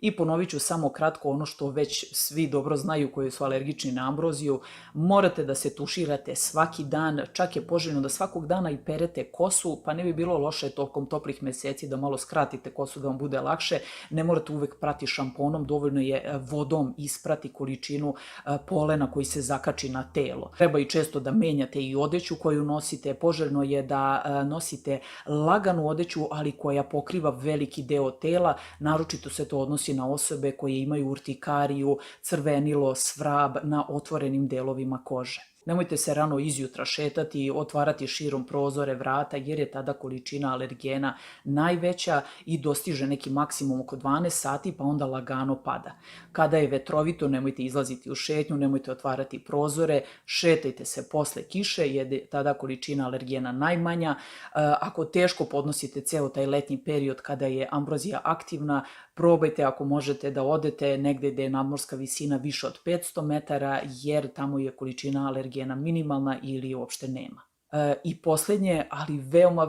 I ponovit ću samo kratko ono što već svi dobro znaju koji su alergični na ambroziju. Morate da se tuširate svaki dan, čak je poželjno da svakog dana i perete kosu, pa ne bi bilo loše tokom toplih meseci da malo skratite kosu da vam bude lakše. Ne morate uvek prati šamponom, dovoljno je vodom isprati količinu polena koji se zakači na telo. Treba i često da menjate i odeću koju nosite. Poželjno je da nosite laganu odeću, ali koja pokriva veliki deo tela. Naročito se to odnosi na osobe koje imaju urtikariju, crvenilo, svrab na otvorenim delovima kože. Nemojte se rano izjutra šetati, otvarati širom prozore, vrata, jer je tada količina alergena najveća i dostiže neki maksimum oko 12 sati, pa onda lagano pada. Kada je vetrovito, nemojte izlaziti u šetnju, nemojte otvarati prozore, šetajte se posle kiše, jer je tada količina alergena najmanja. Ako teško podnosite ceo taj letnji period kada je ambrozija aktivna, probajte ako možete da odete negde gde je nadmorska visina više od 500 metara, jer tamo je količina alergena minimalna ili uopšte nema. I poslednje, ali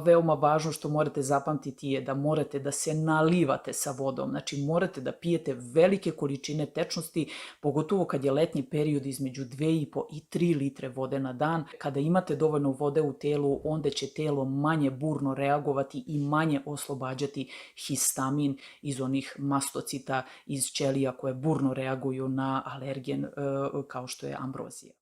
veoma važno što morate zapamtiti je da morate da se nalivate sa vodom. Znači morate da pijete velike količine tečnosti, pogotovo kad je letnji period između 2,5 i 3 litre vode na dan. Kada imate dovoljno vode u telu, onda će telo manje burno reagovati i manje oslobađati histamin iz onih mastocita iz ćelija koje burno reaguju na alergen kao što je ambrozija.